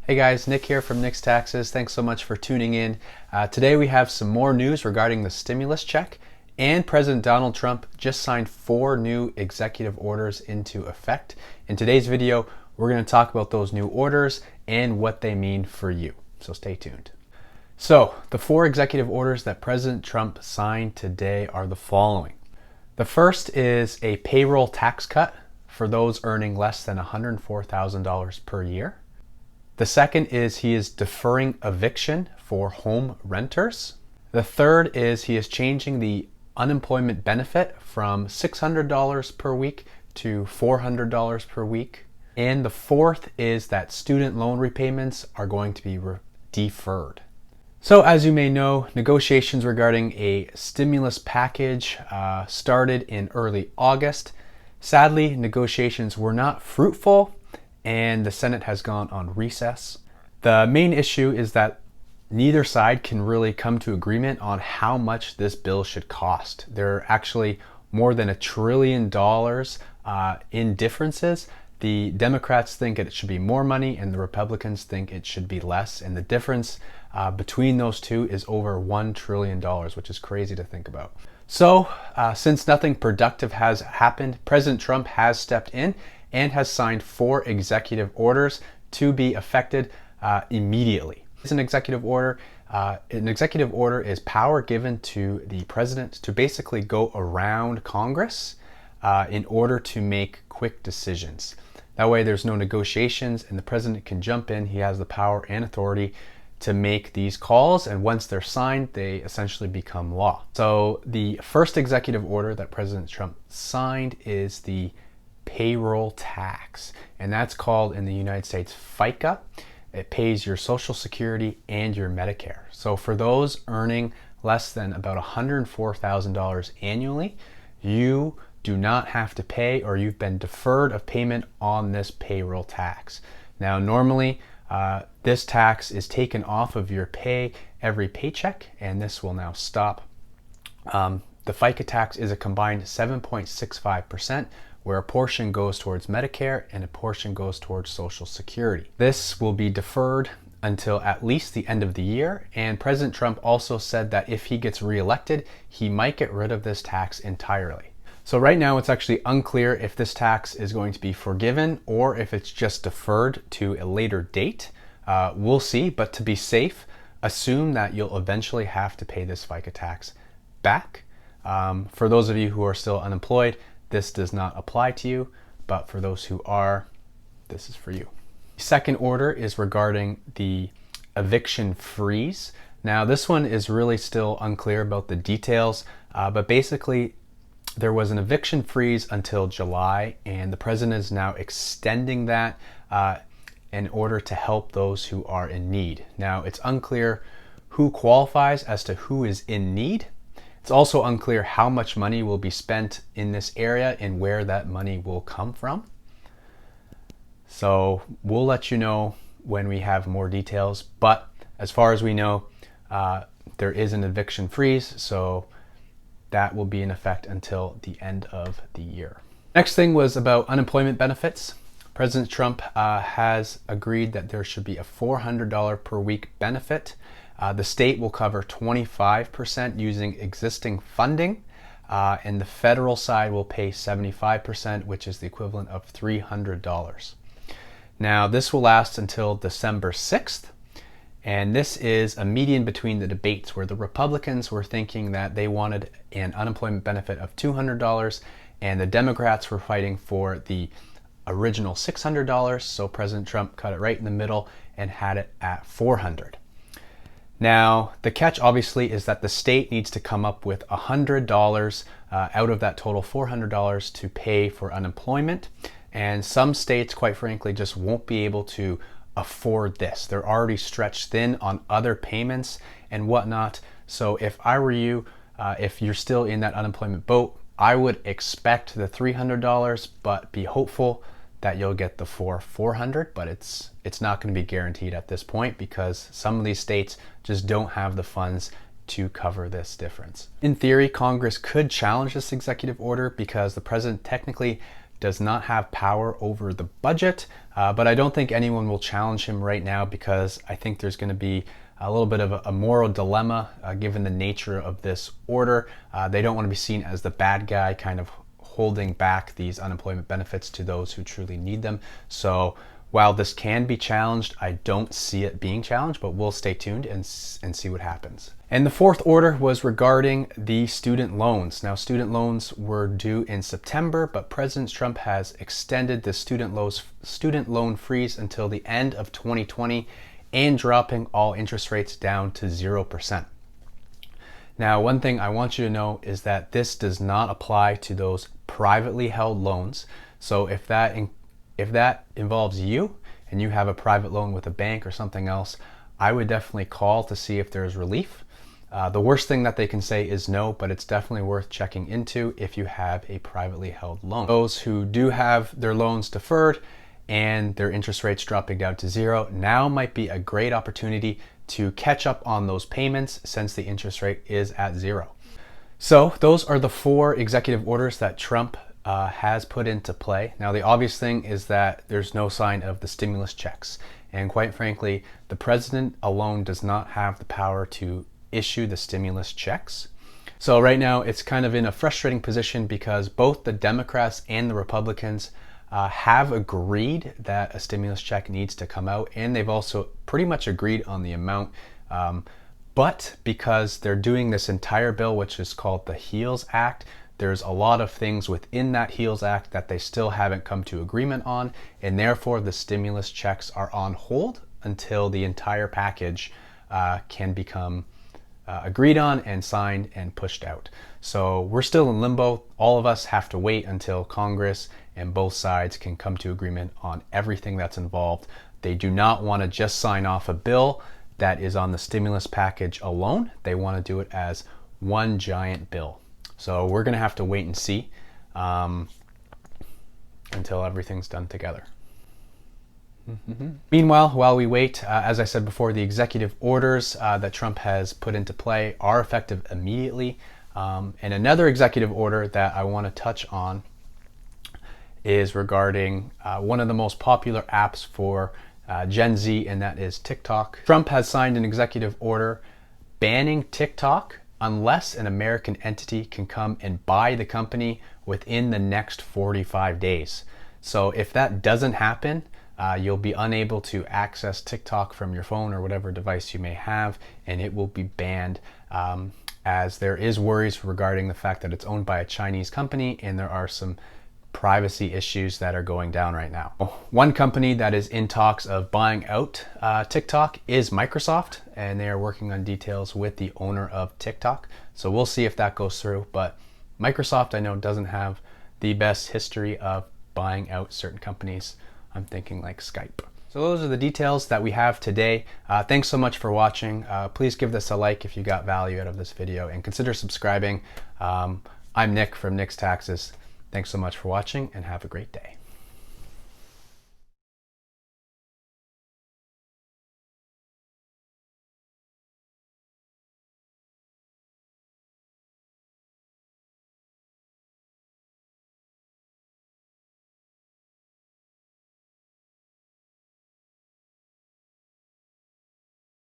Hey guys, Nick here from Nick's Taxes. Thanks so much for tuning in. Today we have some more news regarding the stimulus check, and President Donald Trump just signed 4 new executive orders into effect. In today's video, we're going to talk about those new orders and what they mean for you. So stay tuned. So the 4 executive orders that President Trump signed today are the following. The first is a payroll tax cut for those earning less than $104,000 per year. The second is he is deferring eviction for home renters. The third is he is changing the unemployment benefit from $600 per week to $400 per week. And the fourth is that student loan repayments are going to be deferred. So as you may know, negotiations regarding a stimulus package started in early August. Sadly, negotiations were not fruitful, and the Senate has gone on recess. The main issue is that neither side can really come to agreement on how much this bill should cost. There are actually more than $1 trillion in differences. The Democrats think it should be more money and the Republicans think it should be less, and the difference between those two is over $1 trillion, which is crazy to think about. So since nothing productive has happened, President Trump has stepped in and has signed 4 executive orders to be effected immediately. It's an executive order. An executive order is power given to the president to basically go around Congress in order to make quick decisions. That way there's no negotiations and the president can jump in. He has the power and authority to make these calls, and once they're signed, they essentially become law. So the first executive order that President Trump signed is the payroll tax, and that's called in the United States FICA. It pays your Social Security and your Medicare. So for those earning less than about $104,000 annually, you do not have to pay, or you've been deferred of payment on this payroll tax. Now normally this tax is taken off of your pay every paycheck, and this will now stop. The FICA tax is a combined 7.65%, where a portion goes towards Medicare and a portion goes towards Social Security. This will be deferred until at least the end of the year, and President Trump also said that if he gets reelected, he might get rid of this tax entirely. So right now it's actually unclear if this tax is going to be forgiven or if it's just deferred to a later date. We'll see, but to be safe, assume that you'll eventually have to pay this FICA tax back. For those of you who are still unemployed, this does not apply to you, but for those who are, this is for you. The second order is regarding the eviction freeze. Now this one is really still unclear about the details, but basically there was an eviction freeze until July, and the president is now extending that in order to help those who are in need. Now it's unclear who qualifies as to who is in need. It's also unclear how much money will be spent in this area and where that money will come from. So we'll let you know when we have more details, but as far as we know, there is an eviction freeze, so that will be in effect until the end of the year. Next thing was about unemployment benefits. President Trump has agreed that there should be a $400 per week benefit. The state will cover 25% using existing funding, and the federal side will pay 75%, which is the equivalent of $300. Now, this will last until December 6th, and this is a median between the debates where the Republicans were thinking that they wanted an unemployment benefit of $200, and the Democrats were fighting for the original $600, so President Trump cut it right in the middle and had it at $400. Now, the catch obviously is that the state needs to come up with $100 out of that total $400 to pay for unemployment. And some states, quite frankly, just won't be able to afford this. They're already stretched thin on other payments and whatnot. So if I were you, if you're still in that unemployment boat, I would expect the $300, but be hopeful that you'll get the $400, but it's not going to be guaranteed at this point because some of these states just don't have the funds to cover this difference. In theory, Congress could challenge this executive order because the president technically does not have power over the budget, but I don't think anyone will challenge him right now because I think there's going to be a little bit of a moral dilemma given the nature of this order. They don't want to be seen as the bad guy kind of holding back these unemployment benefits to those who truly need them. So while this can be challenged, I don't see it being challenged, but we'll stay tuned and see what happens. And the fourth order was regarding the student loans. Now, student loans were due in September, but President Trump has extended the student loan freeze until the end of 2020 and dropping all interest rates down to 0%. Now, one thing I want you to know is that this does not apply to those privately held loans. So if that involves you and you have a private loan with a bank or something else, I would definitely call to see if there's relief. The worst thing that they can say is no, but it's definitely worth checking into if you have a privately held loan. Those who do have their loans deferred and their interest rates dropping down to 0, now might be a great opportunity to catch up on those payments since the interest rate is at 0. So those are the 4 executive orders that Trump has put into play. Now, the obvious thing is that there's no sign of the stimulus checks. And quite frankly, the president alone does not have the power to issue the stimulus checks. So right now it's kind of in a frustrating position because both the Democrats and the Republicans have agreed that a stimulus check needs to come out, and they've also pretty much agreed on the amount. But because they're doing this entire bill, which is called the HEALS Act, there's a lot of things within that HEALS Act that they still haven't come to agreement on, and therefore the stimulus checks are on hold until the entire package can become agreed on and signed and pushed out. So we're still in limbo. All of us have to wait until Congress and both sides can come to agreement on everything that's involved. They do not want to just sign off a bill that is on the stimulus package alone. They want to do it as one giant bill. So we're going to have to wait and see until everything's done together. Meanwhile, while we wait, as I said before, the executive orders that Trump has put into play are effective immediately. And another executive order that I want to touch on is regarding one of the most popular apps for Gen Z, and that is TikTok. Trump has signed an executive order banning TikTok unless an American entity can come and buy the company within the next 45 days. So if that doesn't happen, you'll be unable to access TikTok from your phone or whatever device you may have, and it will be banned as there is worries regarding the fact that it's owned by a Chinese company and there are some privacy issues that are going down right now. One company that is in talks of buying out TikTok is Microsoft, and they are working on details with the owner of TikTok. So we'll see if that goes through, but Microsoft I know doesn't have the best history of buying out certain companies. I'm thinking like Skype. So those are the details that we have today. Thanks so much for watching. Please give this a like if you got value out of this video and consider subscribing. I'm Nick from Nick's Taxes. Thanks so much for watching and have a great day.